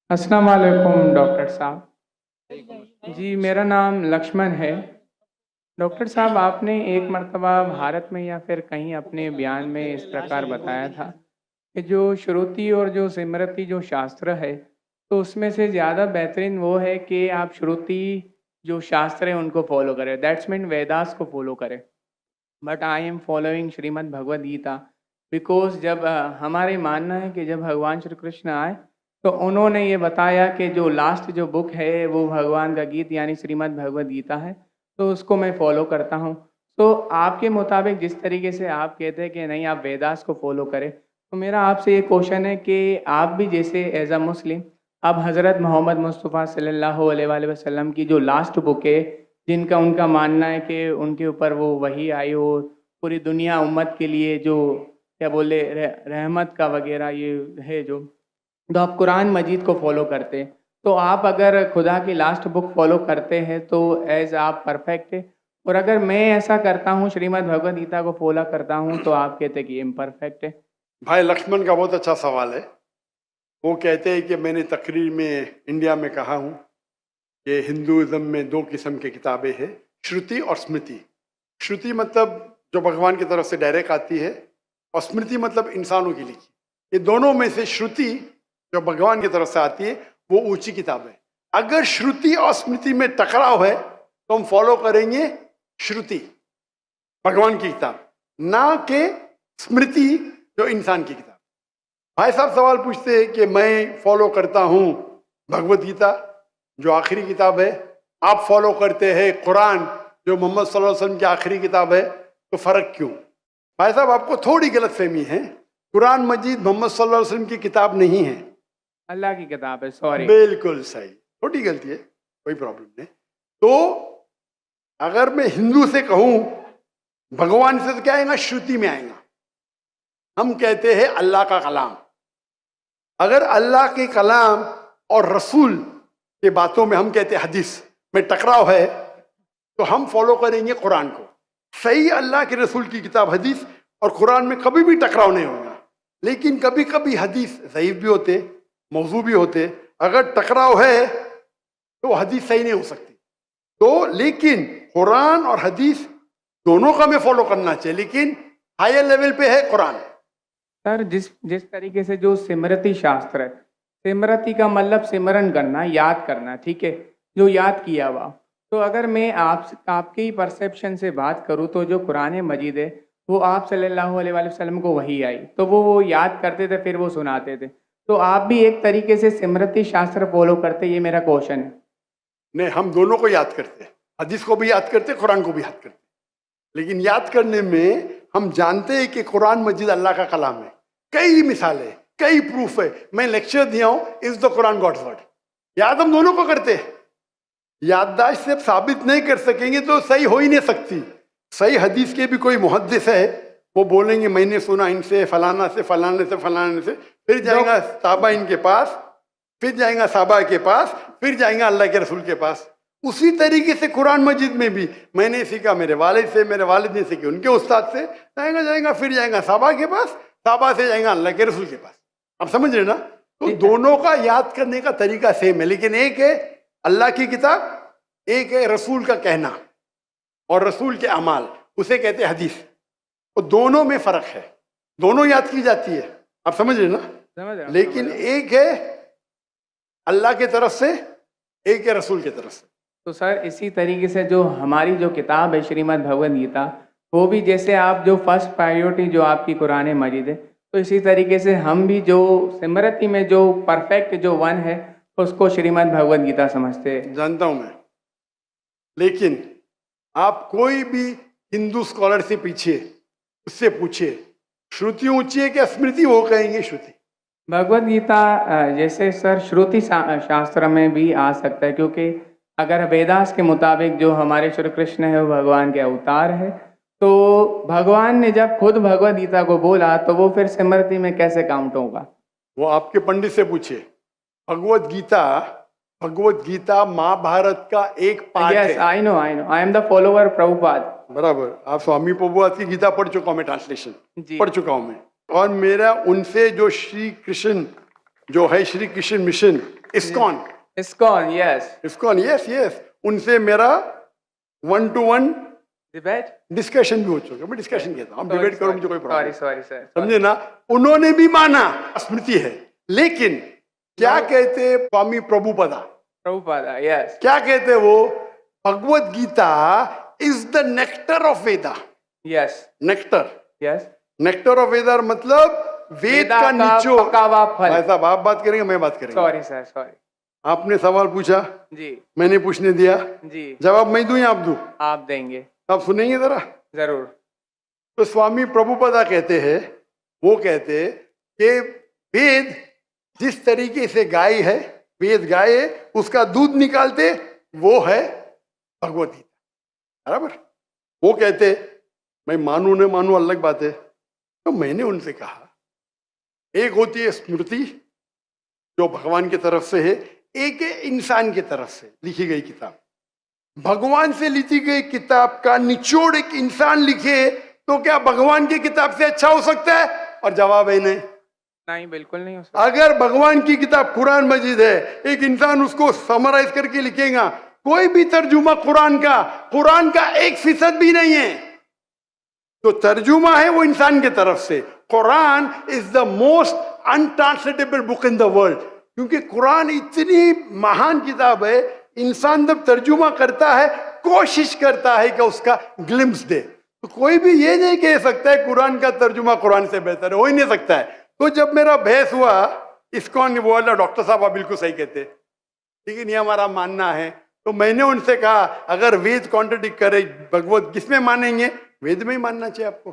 अस्सलाम वालेकुम डॉक्टर साहब। जी मेरा नाम लक्ष्मण है। डॉक्टर साहब आपने एक मर्तबा भारत में या फिर कहीं अपने बयान में इस प्रकार बताया था कि जो श्रुति और जो स्मृति जो शास्त्र है तो उसमें से ज़्यादा बेहतरीन वो है कि आप श्रुति जो शास्त्र है उनको फॉलो करें, दैट्स मीन वेदास को फॉलो करें। But I am following Shrimad Bhagavad Gita because जब हमारे मानना है कि जब भगवान श्री कृष्ण आए तो उन्होंने ये बताया कि जो लास्ट जो बुक है वो भगवान का गीत यानी श्रीमद् भगवद गीता है, तो उसको मैं फॉलो करता हूँ। तो आपके मुताबिक जिस तरीके से आप कहते हैं कि नहीं आप वेदास को फॉलो करें, तो मेरा आपसे ये क्वेश्चन है कि आप भी जैसे एज अ मुस्लिम अब हज़रत मोहम्मद मुस्तफ़ा सल्लल्लाहु अलैहि वसल्लम की जो लास्ट बुक है जिनका उनका मानना है कि उनके ऊपर वो वही आई हो पूरी दुनिया उम्मत के लिए जो क्या बोले रहमत का वगैरह ये है जो, तो आप कुरान मजीद को फॉलो करते हैं। तो आप अगर खुदा की लास्ट बुक फॉलो करते हैं तो एज आप परफेक्ट है, और अगर मैं ऐसा करता हूँ श्रीमद् भगवद गीता को फॉलो करता हूँ तो आप कहते हैं कि इम्परफेक्ट है। भाई लक्ष्मण का बहुत अच्छा सवाल है। वो कहते हैं कि मैंने तकरीर में इंडिया में कहा हूँ कि हिंदुज़म में दो किस्म की किताबें हैं, श्रुति और स्मृति। श्रुति मतलब जो भगवान की तरफ से डायरेक्ट आती है, और स्मृति मतलब इंसानों की लिखी। ये दोनों में से श्रुति जो भगवान की तरफ से आती है वो ऊंची किताब है। अगर श्रुति और स्मृति में टकराव है तो हम फॉलो करेंगे श्रुति, भगवान की किताब, ना कि स्मृति जो इंसान की किताब। भाई साहब सवाल पूछते हैं कि मैं फॉलो करता हूँ भगवत गीता जो आखिरी किताब है, आप फॉलो करते हैं कुरान जो मोहम्मद सल्लल्लाहु अलैहि वसल्लम की आखिरी किताब है, तो फर्क क्यों? भाई साहब आपको थोड़ी गलत फहमी है। कुरान मजीद मोहम्मद सल्लल्लाहु अलैहि वसल्लम की किताब नहीं है, अल्लाह की किताब है। सॉरी, बिल्कुल सही, छोटी गलती है, कोई प्रॉब्लम नहीं। तो अगर मैं हिंदू से कहूं भगवान से, तो क्या आएगा? श्रुति में आएगा। हम कहते हैं अल्लाह का कलाम। अगर अल्लाह के कलाम और रसूल के बातों में हम कहते हैं हदीस में टकराव है तो हम फॉलो करेंगे कुरान को। सही अल्लाह के रसूल की किताब हदीस और कुरान में कभी भी टकराव नहीं होगा, लेकिन कभी कभी हदीस ज़ईफ भी होते, मौजू भी होते। अगर टकराव है तो हदीस सही नहीं हो सकती। तो लेकिन कुरान और हदीस दोनों का हमें फॉलो करना चाहिए, लेकिन हायर लेवल पे है कुरान। सर जिस जिस तरीके से जो सिमरती शास्त्र है, सिमरती का मतलब सिमरन करना, याद करना, ठीक है, जो याद किया हुआ। तो अगर मैं आपके ही परसेप्शन से बात करूँ तो जो कुरान मजीद है वो आप सल्लल्लाहु अलैहि वसल्लम को वही आई तो वो याद करते थे फिर वो सुनाते थे, तो आप भी एक तरीके से सिमरती शास्त्र फॉलो करते, ये मेरा क्वेश्चन है। नहीं, हम दोनों को याद करते हैं, हदीस को भी याद करते, कुरान को भी याद करते। लेकिन याद करने में हम जानते हैं कि कुरान मजीद अल्लाह का कलाम है। कई मिसालें, कई प्रूफ है। मैं लेक्चर दिया हूं, is the Quran God's word. याद हम दोनों को करते हैं। याददाश्त से साबित नहीं कर सकेंगे तो सही हो ही नहीं सकती। सही हदीस के भी कोई मुहद्दिस है, वो बोलेंगे मैंने सुना इनसे, फलाना से, फलाने से, फलाने से, फिर जाएगा साहबा इनके पास, फिर जाएगा साहबा के पास, फिर जाएगा अल्लाह के रसूल के पास। उसी तरीके से कुरान मजीद में भी मैंने सीखा मेरे वालिद से, मेरे वालिद ने सीखी उनके उस्ताद से, जाएगा फिर जाएगा साहबा के पास, साहबा से जाएगा अल्लाह के रसूल के पास। आप समझ रहे ना? तो दोनों का याद करने का तरीका सेम है, लेकिन एक है अल्लाह की किताब, एक है रसूल का कहना और रसूल के अमाल, उसे कहते हैं हदीस। तो दोनों में फर्क है, दोनों याद की जाती है। आप समझ रहे ना? समझ रहा हूं, लेकिन एक है अल्लाह की तरफ से, एक है रसूल की तरफ से। तो सर इसी तरीके से जो हमारी जो किताब है श्रीमद् भगवद गीता, वो भी जैसे आप जो फर्स्ट प्रायोरिटी जो आपकी कुरान मजीद है, तो इसी तरीके से हम भी जो सिमरती में जो परफेक्ट जो वन है उसको श्रीमद् भगवद गीता समझते हैं। जानता हूं मैं, लेकिन आप कोई भी हिंदू स्कॉलर से पीछे उससे पूछे श्रुति ऊंची है क्या स्मृति, वो कहेंगे श्रुति। भगवद गीता जैसे सर श्रुति शास्त्र में भी आ सकता है, क्योंकि अगर वेदास के मुताबिक जो हमारे श्री कृष्ण है वो भगवान के अवतार है, तो भगवान ने जब खुद भगवद गीता को बोला तो वो फिर स्मृति में कैसे काउंट होगा? वो आपके पंडित से पूछे। भगवद गीता, भगवद गीता महाभारत का एक पार्ट है। I know, I am the follower Prabhupada. बराबर, आप स्वामी प्रभुपाद की गीता पढ़ चुका हूं मैं, ट्रांसलेशन पढ़ चुका हूं मैं। और मेरा उनसे जो श्री कृष्ण जो है, Shri Krishna mission ISKCON, ISKCON, yes. ISKCON, yes yes, उनसे मेरा 1-to-1 Debate? डिस्कशन भी हो चुका। मैं डिस्कशन कहता हूँ, हम डिबेट करो, मुझे कोई प्रॉब्लम Sorry, sir. समझे ना। उन्होंने भी माना, स्मृति है, लेकिन क्या कहते स्वामी प्रभुपदा, Prabhupada, yes. क्या कहते वो, Bhagavad Gita is the nectar of Veda. Yes. Nectar, Yes. Nectar of Veda मतलब वेद वेदा का निचोड़। पका हुआ फल। भाई साहब आप बात करेंगे, मैं बात करेंगे। Sorry, sir. Sorry. आपने सवाल पूछा, जी, मैंने पूछने दिया, जी. जवाब मैं दूं या आप दूं? आप देंगे. आप सुनेंगे जरा। जरूर. तो स्वामी प्रभुपदा कहते हैं, वो कहते कि वेद जिस तरीके से गाय है, वेद गाय है, उसका दूध निकालते वो है भगवत गीता, बराबर। वो कहते, मैं मानू न मानू अलग बात है। तो मैंने उनसे कहा, एक होती है स्मृति जो भगवान की तरफ से है, एक है इंसान की तरफ से लिखी गई किताब। भगवान से लिखी गई किताब का निचोड़ एक इंसान लिखे तो क्या भगवान की किताब से अच्छा हो सकता है? और जवाब है नहीं। नहीं, बिल्कुल नहीं हो सकता। अगर भगवान की किताब कुरान मजीद है, एक इंसान उसको समराइज करके लिखेगा, कोई भी तर्जुमा कुरान का 1% भी नहीं है। तो तर्जुमा है वो इंसान की तरफ से। Quran is the most untranslatable book in the world, क्योंकि कुरान इतनी महान किताब है, इंसान जब तर्जुमा करता है, कोशिश करता है कि उसका ग्लिम्स दे। तो कोई भी ये नहीं कह सकता है कुरान का तर्जुमा कुरान से बेहतर है, हो ही नहीं सकता है। तो जब मेरा बहस हुआ, इस्कॉन बोला डॉक्टर साहब आप बिल्कुल सही कहते, लेकिन ये हमारा मानना है। तो मैंने उनसे कहा, अगर वेद कॉन्ट्रडिक्ट करे, भगवत किसमें मानेंगे? वेद में ही मानना चाहिए आपको।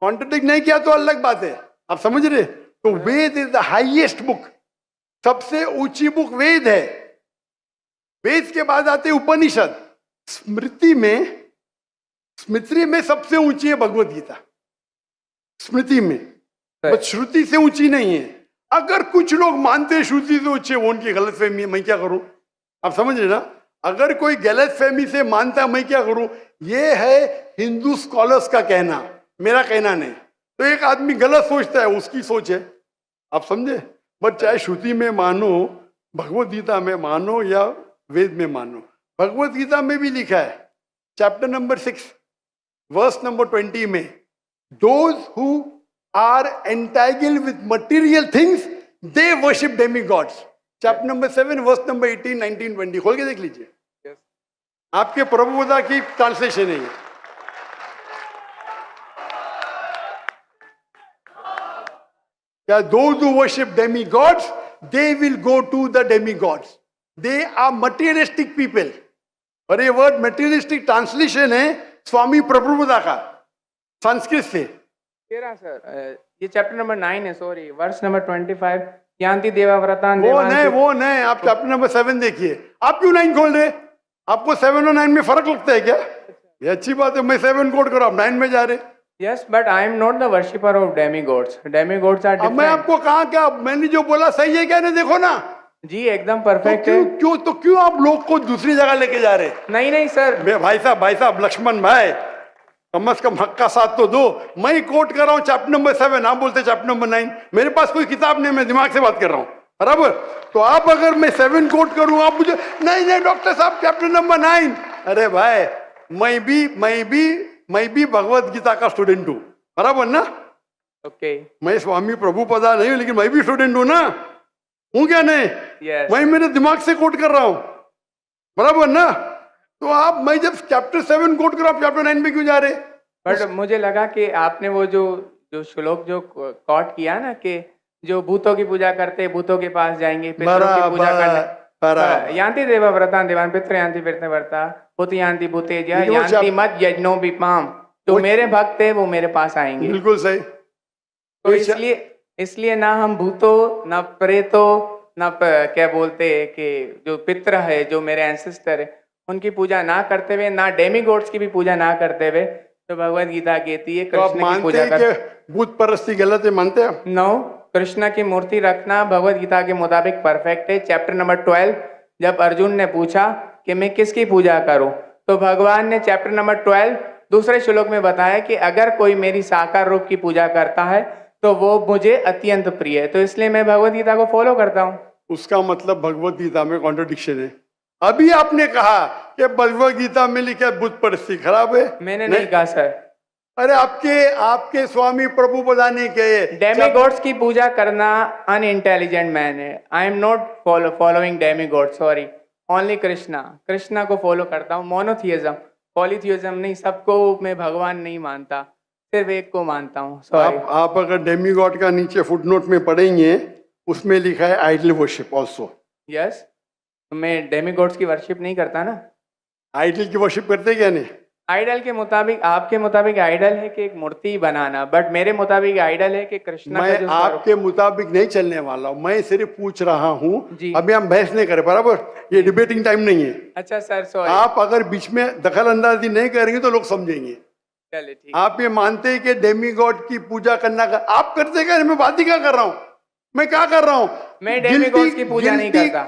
कॉन्ट्रडिक्ट नहीं किया तो अलग बात है, आप समझ रहे। तो वेद इज द हाईएस्ट बुक, सबसे ऊंची बुक वेद है। वेद के बाद आते उपनिषद। स्मृति में सबसे ऊंची है भगवत गीता, स्मृति में, बस श्रुति से ऊंची नहीं है। अगर कुछ लोग मानते हैं श्रुति से ऊंची, वो उनकी गलतफहमी है, मैं क्या करूं? आप समझ रहे ना। अगर कोई गलतफहमी से मानता है, मैं क्या करूं? ये है हिंदू स्कॉलर्स का कहना, मेरा कहना नहीं। तो एक आदमी गलत सोचता है, उसकी सोच है, आप समझे। बट चाहे श्रुति में मानो, भगवत गीता में मानो या वेद में मानो, भगवत गीता में भी लिखा है, चैप्टर नंबर 6 वर्स नंबर 20 में, those who are entangled with material things they worship demigods. Chapter number 7 verse number 18, 19, 20 खोल के देख लीजिए। Yes. आपके प्रभुपदा की ट्रांसलेशन है ये। क्या those who worship demigods, they will go to the demigods. They are materialistic people. और ये वर्ड मटेरियलिस्टिक ट्रांसलेशन है स्वामी प्रभुपदा का, संस्कृत से। तेरा सर, ये चैप्टर नंबर 9 है, सॉरी, वर्स नंबर 25, यान्ति देवाव्रतान वो नहीं, आप चैप्टर नंबर 7 देखिए। आप क्यों 9 खोल रहे? आपको 7 और 9 में फर्क लगता है क्या? ये अच्छी बात है, मैं 7 कोट करो, आप 9 में जा रहे। Yes, but I am not the worshipper of demigods. Demigods are अब मैं different. आपको कहा क्या, मैंने जो बोला सही है क्या? नहीं देखो ना जी, एकदम परफेक्ट है। क्यों आप लोग को दूसरी जगह लेके जा रहे? नहीं सर, भाई साहब लक्ष्मण भाई, कम से कम हक का साथ तो दो। मैं कोट कर रहा हूँ चैप्टर नंबर 7, आप बोलते चैप्टर नंबर 9। मेरे पास कोई किताब नहीं, मैं दिमाग से बात कर रहा हूँ, बराबर। तो आप अगर मैं 7 कोट करूँ, आप मुझे नहीं डॉक्टर साहब चैप्टर नंबर 9। अरे भाई, मैं भी भगवत गीता का स्टूडेंट हूँ, बराबर ना। ओके। मैं स्वामी प्रभुपदा नहीं हूँ, लेकिन मैं भी स्टूडेंट हूँ ना, हूँ क्या नहीं? Yes. मैं मेरे दिमाग से कोट कर रहा हूँ, बराबर ना। तो आप, मैं जब चैप्टर 7 कोट कर रहा हूँ, चैप्टर 9 में क्यों जा रहे? बट मुझे लगा कि आपने वो जो श्लोक जो कोट किया ना, कि जो भूतों की पूजा करते भूतों के पास जाएंगे, पितरों की पूजा करने, यान्ति देवाव्रतान देवान पितृ यान्ति पितृव्रता भूत यान्ति भूतेज्य यान्ति मत यज्ञो विपाम। तो मेरे भक्त है वो मेरे पास आएंगे। बिल्कुल सही। तो इसलिए ना हम भूतों, ना प्रेतों, ना क्या बोलते हैं कि जो पितृ है, जो मेरे एंसेस्टर है, उनकी पूजा ना करते हुए, ना डेमीगॉड्स की भी पूजा ना करते हुए, तो भगवत गीता कहती है कृष्ण की पूजा कर। भूत परस्ती गलत है, मानते हैं? नो, कृष्ण की मूर्ति रखना भगवत गीता के मुताबिक परफेक्ट है। चैप्टर नंबर 12, जब अर्जुन ने पूछा कि मैं किसकी पूजा करूं, तो भगवान ने चैप्टर नंबर 12 दूसरे श्लोक में बताया कि अगर कोई मेरी साकार रूप की पूजा करता है तो वो मुझे अत्यंत प्रिय है। तो इसलिए मैं भगवत गीता को फॉलो करता हूँ। उसका मतलब भगवत गीता में कॉन्ट्रडिक्शन है। अभी आपने कहा कि भगवत गीता में लिखा है बुत परिस्थिति खराब है। मैंने नहीं कहा सर। अरे आपके स्वामी प्रभु बताने के डेमीगॉड्स की पूजा करना अनइंटेलिजेंट मैन है। I am not following demigod, sorry, only Krishna को फॉलो करता हूँ। मोनोथियज्म, पॉलीथियज्म नहीं, सबको मैं भगवान नहीं मानता, सिर्फ एक को मानता हूँ, सॉरी। आप अगर डेमीगॉड का नीचे फुटनोट में पढ़ेंगे, उसमें लिखा है आइडल वर्शिप ऑल्सो। यस, तो मैं डेमीगॉड्स की वर्शिप नहीं करता ना। आइडल की वर्शिप करते क्या नहीं? आइडल के मुताबिक, आपके मुताबिक आइडल है कि एक मूर्ति बनाना, बट मेरे मुताबिक आइडल है कि कृष्णा मैं आपके मुताबिक नहीं चलने वाला हूँ, मैं सिर्फ पूछ रहा हूँ। अभी हम बहस नहीं करें, बराबर? ये डिबेटिंग टाइम नहीं है। अच्छा सर, सॉरी। आप अगर बीच में दखल अंदाजी नहीं करेंगे तो लोग समझेंगे। चलिए ठीक। आप ये मानते हैं कि डेमीगॉड की पूजा करना आप करते क्या? मैं बात ही क्या कर रहा हूँ, मैं क्या कर रहा हूँ? मैं डेमीगॉड की पूजा नहीं करता।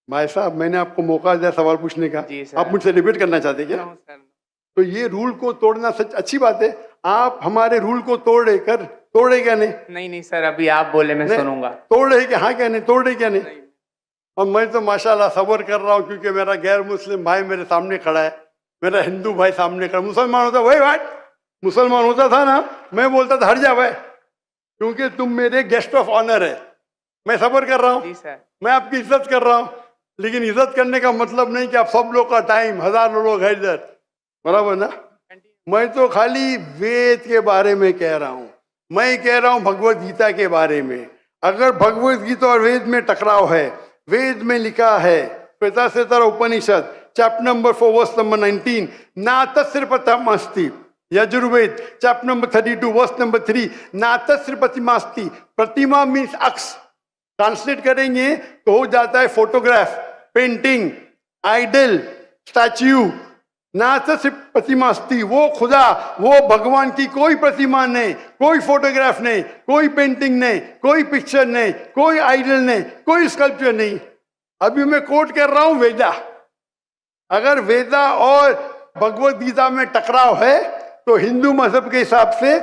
भाई साहब, मैंने आपको मौका दिया सवाल पूछने का, आप मुझसे डिबेट करना चाहते क्या? तो ये रूल को तोड़ना सच अच्छी बात है। आप हमारे रूल को तोड़े क्या नहीं? नहीं सर, अभी आप बोले मैं सुनूंगा। तोड़े क्या? हाँ क्या नहीं? तोड़े क्या नहीं? और मैं तो माशाल्लाह सब्र कर रहा हूँ, क्योंकि मेरा गैर मुस्लिम भाई मेरे सामने खड़ा है, मेरा हिंदू भाई सामने खड़ा। मुसलमान होता वही भाई, मुसलमान होता था ना, मैं बोलता था हट जा भाई, क्योंकि तुम मेरे गेस्ट ऑफ ऑनर है। मैं सब्र कर रहा हूँ, मैं आपकी इज्जत कर रहा हूँ, लेकिन इज्जत करने का मतलब नहीं कि आप सब लोग का टाइम, हजारों लोग है इधर, बराबर ना? मैं तो खाली वेद के बारे में कह रहा हूं, मैं कह रहा हूं भगवत गीता के बारे में। अगर भगवत गीता और वेद में टकराव है, वेद में लिखा है Shvetashvatara Upanishad chapter number 4 verse number 19, ना तस्य प्रतिमास्ति। Yajurveda chapter number 32 verse number 3, ना तस्य प्रतिमास्ति। प्रतिमा मीन्स अक्स, ट्रांसलेट करेंगे तो हो जाता है फोटोग्राफ, पेंटिंग, आइडल, स्टैच्यू। ना तो सिर्फ प्रतिमास्ती, वो खुदा, वो भगवान की कोई प्रतिमा नहीं, कोई फोटोग्राफ नहीं, कोई पेंटिंग नहीं, कोई पिक्चर नहीं, कोई आइडल नहीं, कोई स्कल्पचर नहीं। अभी मैं कोट कर रहा हूं वेदा। अगर वेदा और भगवत गीता में टकराव है तो हिंदू मजहब के हिसाब से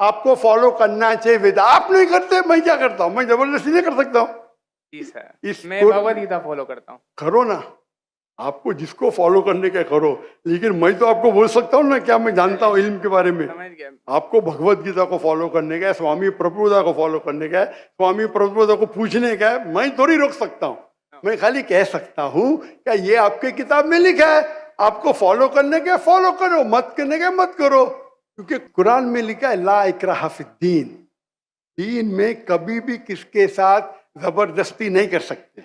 आपको फॉलो करना चाहिए वेदा। आप नहीं करते, मैं क्या करता हूं? मैं जबरदस्ती नहीं कर सकता हूं। जी सर, मैं भगवत गीता फॉलो करता हूं। करो ना, आपको जिसको फॉलो करने का करो, लेकिन मैं तो आपको बोल सकता हूँ ना क्या मैं जानता हूँ इल्म के बारे में। आपको भगवत गीता को फॉलो करने का है, स्वामी प्रभुदा को फॉलो करने का है, स्वामी प्रभुदा को पूछने का है। मैं थोड़ी रोक सकता हूँ, मैं खाली कह सकता हूँ क्या ये आपके किताब में लिखा है, आपको फॉलो करने का फॉलो करो, मत करने का मत करो। क्योंकि कुरान में लिखा है ला इकराह फिद्दीन, दीन में कभी भी किसके साथ जबरदस्ती नहीं कर सकते।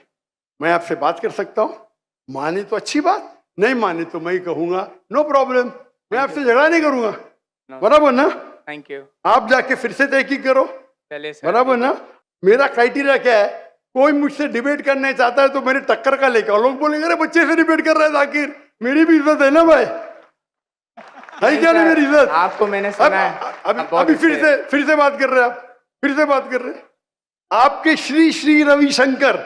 मैं आपसे बात कर सकता हूँ, माने तो अच्छी बात, नहीं माने तो मैं कहूंगा नो प्रॉब्लम, मैं आपसे झगड़ा नहीं करूंगा, बराबर ना? Thank you. आप जाके फिर से तहकीक करो, बराबर ना? मेरा क्राइटेरिया क्या है? कोई मुझसे डिबेट करना चाहता है तो मेरे टक्कर का लेकर, लोग बोलेंगे अरे बच्चे से डिबेट कर रहा है जाकिर, मेरी भी इज्जत है ना भाई, है क्या नहीं मेरी इज्जत? आपको मैंने सुना है। अभी फिर से बात कर रहे हैं आप, फिर से बात कर रहे हैं। आपके श्री श्री रविशंकर,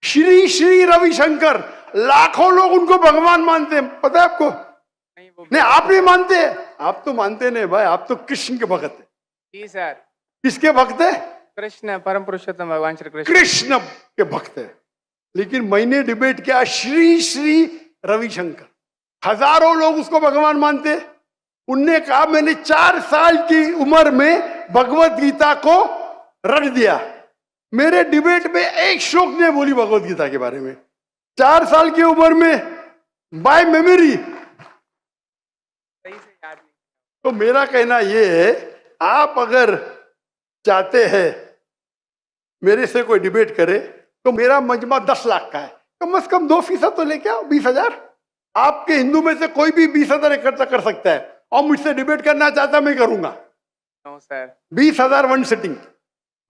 श्री श्री रविशंकर, लाखों लोग उनको भगवान मानते हैं, पता है आपको? नहीं, आप नहीं मानते, आप तो मानते नहीं भाई, आप तो कृष्ण के भक्त है। जी सर। किसके भक्त है? कृष्ण, परम पुरुषोत्तम भगवान श्री कृष्ण, कृष्ण के भक्त है। लेकिन मैंने डिबेट किया श्री श्री रविशंकर, हजारों लोग उसको भगवान मानते। उनने कहा मैंने 4 साल की उम्र में भगवत गीता को रट दिया। मेरे डिबेट में एक श्लोक ने बोली भगवत गीता के बारे में, 4 साल की उम्र में, बाय मेमोरी। तो मेरा कहना यह है, आप अगर चाहते हैं मेरे से कोई डिबेट करे तो मेरा मजमा 10 लाख का है, कम से कम 2% तो लेके आओ, 20,000। आपके हिंदू में से कोई भी 20,000 इकट्ठा कर सकता है और मुझसे डिबेट करना चाहता मैं करूंगा। नो सर, 20,000 वन सिटिंग,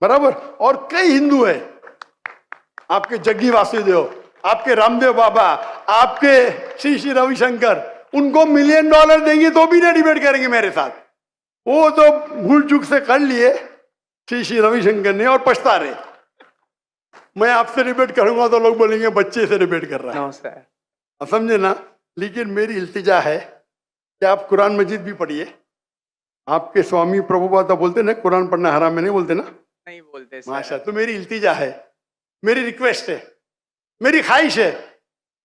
बराबर। और कई हिंदू है, आपके जग्गी वासुदेव, आपके रामदेव बाबा, आपके श्री श्री रविशंकर, उनको $1 मिलियन देंगे तो भी नहीं डिबेट करेंगे मेरे साथ। वो तो भूल चूक से कर लिए श्री श्री रविशंकर ने और पछता रहे। मैं आपसे डिबेट करूंगा तो लोग बोलेंगे बच्चे से डिबेट कर रहा है। नो सर, आप समझे ना? लेकिन मेरी इल्तिजा है कि आप कुरान मजीद भी पढ़िए। आपके स्वामी प्रभुपाद बोलते ना कुरान पढ़ना हराम में, नहीं बोलते ना? नहीं बोलते माशा। तो मेरी इल्तिजा है मेरी रिक्वेस्ट है, मेरी ख्वाहिश है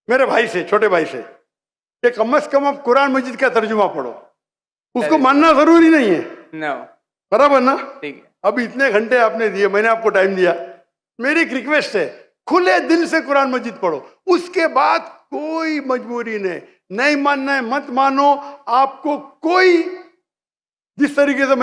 मेरे भाई से, छोटे भाई से, कि कम से कम आप कुरान मजीद का तर्जुमा पढ़ो। उसको मानना जरूरी नहीं है, नो, बराबर ना? ठीक है। अब इतने घंटे आपने दिए, मैंने आपको टाइम दिया, मेरी एक रिक्वेस्ट है, खुले दिल से कुरान मजीद पढ़ो। उसके बाद कोई मजबूरी नहीं मानना है मत मानो, आपको कोई जिस तरीके से